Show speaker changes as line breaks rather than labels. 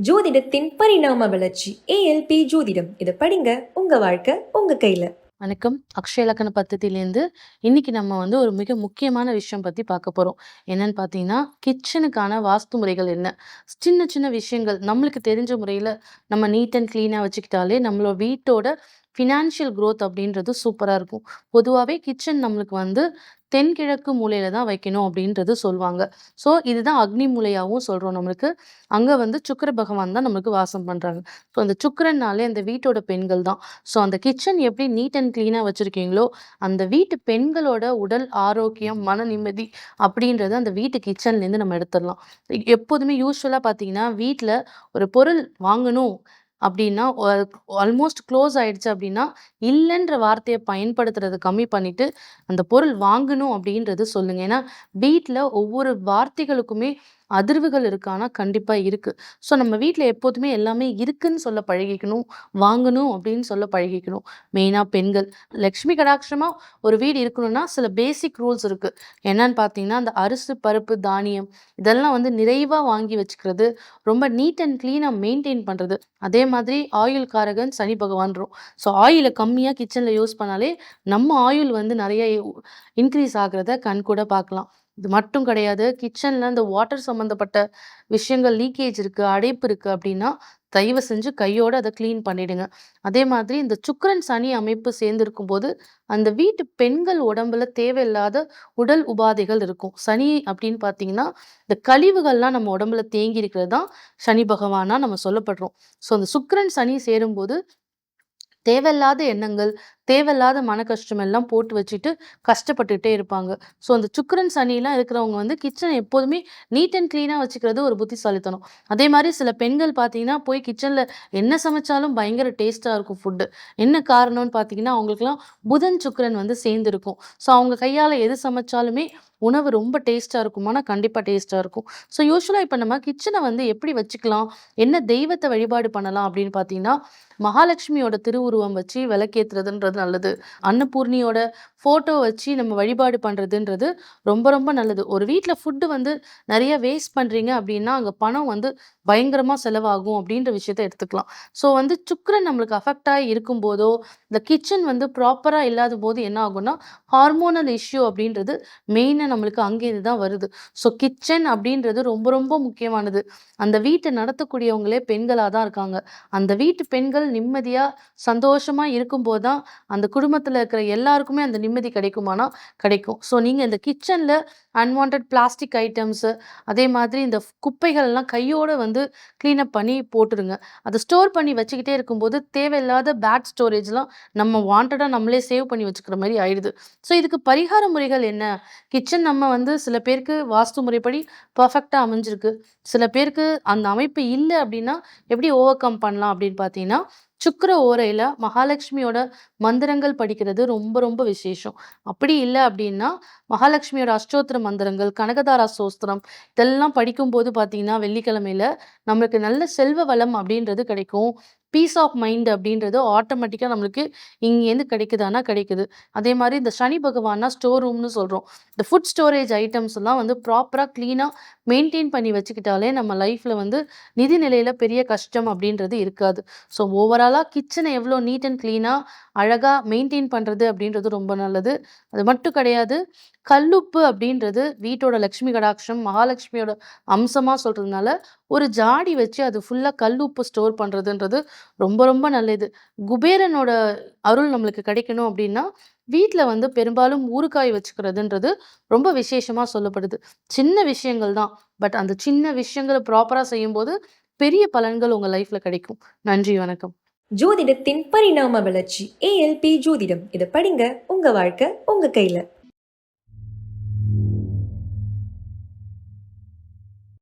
ஜோதிடத்தின் பரிணாம வளர்ச்சி ஏஎல்பி ஜோதிடம். இதை படிங்க, உங்க வாழ்க்கை உங்க கையில.
வணக்கம். அக்ஷய இலக்கண பத்ததிலேருந்து இன்னைக்கு நம்ம ஒரு மிக முக்கியமான விஷயம் பற்றி பார்க்க போகிறோம். என்னன்னு பார்த்தீங்கன்னா, கிச்சனுக்கான வாஸ்து முறைகள் என்ன, சின்ன சின்ன விஷயங்கள் நம்மளுக்கு தெரிஞ்ச முறையில் நம்ம நீட் அண்ட் க்ளீனாக வச்சுக்கிட்டாலே நம்மளோட வீட்டோட ஃபினான்ஷியல் க்ரோத் அப்படின்றது சூப்பராக இருக்கும். பொதுவாகவே கிச்சன் நம்மளுக்கு தென்கிழக்கு மூலையில தான் வைக்கணும் அப்படின்றது சொல்லுவாங்க. ஸோ இதுதான் அக்னி மூலையாகவும் சொல்கிறோம். நம்மளுக்கு அங்கே சுக்கிர பகவான் தான் நம்மளுக்கு வாசம் பண்ணுறாங்க. ஸோ அந்த சுக்கிரன்னாலே அந்த வீட்டோட பெண்கள் தான். ஸோ அந்த கிச்சன் எப்படி நீட் அண்ட் க்ளீனாக வச்சுருக்கீங்களோ, அந்த வீட்டு பெண்களோட உடல் ஆரோக்கியம், மன நிம்மதி அப்படின்றத அந்த வீட்டு கிச்சன்லேருந்து நம்ம எடுத்துடலாம். எப்போதுமே யூஸ்வலாக பார்த்தீங்கன்னா, வீட்டில் ஒரு பொருள் வாங்கணும் அப்படின்னா ஆல்மோஸ்ட் க்ளோஸ் ஆயிடுச்சு அப்படின்னா, இல்லைன்ற வார்த்தையை பயன்படுத்துறத கம்மி பண்ணிட்டு அந்த பொருள் வாங்கணும் அப்படின்றது சொல்லுங்க. ஏன்னா வீட்டில் ஒவ்வொரு வார்த்தைகளுக்குமே அதிர்வுகள் இருக்கு. ஆனால் கண்டிப்பாக இருக்குது. ஸோ நம்ம வீட்டில் எப்போதுமே எல்லாமே இருக்குன்னு சொல்ல பழகிக்கணும், வாங்கணும் அப்படின்னு சொல்ல பழகிக்கணும். மெயினாக பெண்கள் லக்ஷ்மி கடாட்சமாக ஒரு வீடு இருக்கணும்னா சில பேசிக் ரூல்ஸ் இருக்குது. என்னன்னு பார்த்தீங்கன்னா, அந்த அரிசி பருப்பு தானியம் இதெல்லாம் நிறைவாக வாங்கி வச்சுக்கிறது, ரொம்ப நீட் அண்ட் க்ளீனாக மெயின்டைன் பண்ணுறது. அதே மாதிரி ஆயுள் காரகன் சனி பகவான்றோம். ஸோ ஆயிலை கம்மியாக கிச்சனில் யூஸ் பண்ணாலே நம்ம ஆயுள் நிறைய இன்க்ரீஸ் ஆகிறத கண் கூட பார்க்கலாம். இது மட்டும் கிடையாது, கிச்சனில் இந்த வாட்டர் சம்மந்தப்பட்ட விஷயங்கள் லீக்கேஜ் இருக்குது, அடைப்பு இருக்குது அப்படின்னா தயவு செஞ்சு கையோடு அதை க்ளீன் பண்ணிடுங்க. அதே மாதிரி இந்த சுக்கிரன் சனி அமைப்பு சேர்ந்துருக்கும் போது அந்த வீட்டு பெண்கள் உடம்புல தேவையில்லாத உடல் உபாதைகள் இருக்கும். சனி அப்படின்னு பார்த்தீங்கன்னா, இந்த கழிவுகள்லாம் நம்ம உடம்புல தேங்கி இருக்கிறது தான் சனி பகவானா நம்ம சொல்லப்படுறோம். ஸோ அந்த சுக்கிரன் சனி சேரும்போது தேவையில்லாத எண்ணங்கள், தேவையில்லாத மன கஷ்டம் எல்லாம் போட்டு வச்சுட்டு கஷ்டப்பட்டுட்டே இருப்பாங்க. ஸோ அந்த சுக்கிரன் சனிலாம் இருக்கிறவங்க கிச்சனை எப்போதுமே நீட் அண்ட் க்ளீனாக வச்சுக்கிறது ஒரு புத்திசாலித்தனம். அதே மாதிரி சில பெண்கள் பார்த்தீங்கன்னா, போய் கிச்சனில் என்ன சமைச்சாலும் பயங்கர டேஸ்ட்டாக இருக்கும் ஃபுட்டு. என்ன காரணம்னு பார்த்தீங்கன்னா, அவங்களுக்குலாம் புதன் சுக்கிரன் சேர்ந்துருக்கும். ஸோ அவங்க கையால் எது சமைச்சாலுமே உணவு ரொம்ப டேஸ்ட்டாக இருக்குமானா கண்டிப்பாக டேஸ்ட்டாக இருக்கும். ஸோ யூஸ்வலாக இப்போ நம்ம கிச்சனை எப்படி வச்சுக்கலாம், என்ன தெய்வத்தை வழிபாடு பண்ணலாம் அப்படின்னு பார்த்தீங்கன்னா, மகாலட்சுமியோட திருவுருவம் வச்சு விளக்கேற்றுறதுன்றது நல்லது. அன்னபூர்ணியோட ஃபோட்டோ வச்சு நம்ம வழிபாடு பண்ணுறதுன்றது ரொம்ப ரொம்ப நல்லது. ஒரு வீட்டில் ஃபுட்டு நிறைய வேஸ்ட் பண்ணுறீங்க அப்படின்னா, அங்கே பணம் பயங்கரமாக செலவாகும் அப்படின்ற விஷயத்த எடுத்துக்கலாம். ஸோ சுக்கிரன் நம்மளுக்கு அஃபெக்ட் ஆகி இருக்கும்போதோ, இந்த கிச்சன் ப்ராப்பராக இல்லாத போது என்ன ஆகும்னா, ஹார்மோனல் இஷ்யூ அப்படின்றது மெயினாக நம்மளுக்கு அங்கேருந்து தான் வருது. ஸோ கிச்சன் அப்படின்றது ரொம்ப ரொம்ப முக்கியமானது. அந்த வீட்டை நடத்தக்கூடியவங்களே பெண்களாக தான் இருக்காங்க. அந்த வீட்டு பெண்கள் நிம்மதியாக சந்தோஷமாக இருக்கும்போது தான் அந்த குடும்பத்தில் இருக்கிற எல்லாருக்குமே அந்த நிம்மதி கிடைக்குமானா கிடைக்கும். ஸோ நீங்கள் இந்த கிச்சனில் அன்வான்ட் பிளாஸ்டிக் ஐட்டம்ஸு, அதே மாதிரி இந்த குப்பைகள் எல்லாம் கையோடு க்ளீனப் பண்ணி போட்டுருங்க. அதை ஸ்டோர் பண்ணி வச்சுக்கிட்டே இருக்கும்போது தேவையில்லாத பேட் ஸ்டோரேஜ்லாம் நம்ம வாண்டடாக நம்மளே சேவ் பண்ணி வச்சுக்கிற மாதிரி ஆயிடுது. ஸோ இதுக்கு பரிகார முறைகள் என்ன? கிச்சன் நம்ம சில பேருக்கு வாஸ்து முறைப்படி பர்ஃபெக்டாக அமைஞ்சிருக்கு. சில பேருக்கு அந்த அமைப்பு இல்லை அப்படின்னா எப்படி ஓவர் கம் பண்ணலாம் அப்படின்னு பார்த்தீங்கன்னா, சுக்கிர ஓரையில் மகாலட்சுமியோட மந்திரங்கள் படிக்கிறது ரொம்ப ரொம்ப விசேஷம். அப்படி இல்லை அப்படின்னா மகாலட்சுமியோட அஷ்டோத்திர மந்திரங்கள், கனகதாரா ஸ்தோத்திரம் இதெல்லாம் படிக்கும்போது பார்த்தீங்கன்னா, வெள்ளிக்கிழமையில நம்மளுக்கு நல்ல செல்வ வளம் அப்படின்றது கிடைக்கும். பீஸ் ஆஃப் மைண்ட் அப்படின்றது ஆட்டோமேட்டிக்காக நம்மளுக்கு இங்கேருந்து கிடைக்குதானா கிடைக்குது. அதே மாதிரி இந்த சனி பகவானா ஸ்டோர் ரூம்னு சொல்கிறோம். இந்த ஃபுட் ஸ்டோரேஜ் ஐட்டம்ஸ் எல்லாம் ப்ராப்பராக க்ளீனாக மெயின்டைன் பண்ணி வச்சுக்கிட்டாலே நம்ம லைஃப்பில் நிதி நிலையில் பெரிய கஷ்டம் அப்படின்றது இருக்காது. ஸோ ஓவராலாக கிச்சனை எவ்வளோ நீட் அண்ட் க்ளீனாக அழகாக மெயின்டைன் பண்ணுறது அப்படின்றது ரொம்ப நல்லது. அது மட்டும் கிடையாது, கல்லுப்பு அப்படின்றது வீட்டோட லக்ஷ்மி கடாட்சம், மகாலட்சுமியோட அம்சமாக சொல்கிறதுனால ஒரு ஜாடி வச்சு அது ஃபுல்லாக கல்லுப்பு ஸ்டோர் பண்ணுறதுன்றது ரொம்ப ரொம்ப நல்லது. குபேரனோட அருள் நம்மளுக்கு கிடைக்கணும் அப்படின்னா வீட்டில் பெரும்பாலும் ஊறுகாய் வச்சுக்கிறதுன்றது ரொம்ப விசேஷமாக சொல்லப்படுது. சின்ன விஷயங்கள் தான், பட் அந்த சின்ன விஷயங்களை ப்ராப்பராக செய்யும்போது பெரிய பலன்கள் உங்கள் லைஃப்பில் கிடைக்கும். நன்றி, வணக்கம்.
ஜோதிடத்தின் பரிணாம வளர்ச்சி ஏஎல்பி ஜோதிடம். இதை படிங்க, உங்க வாழ்க்கை உங்க கையில.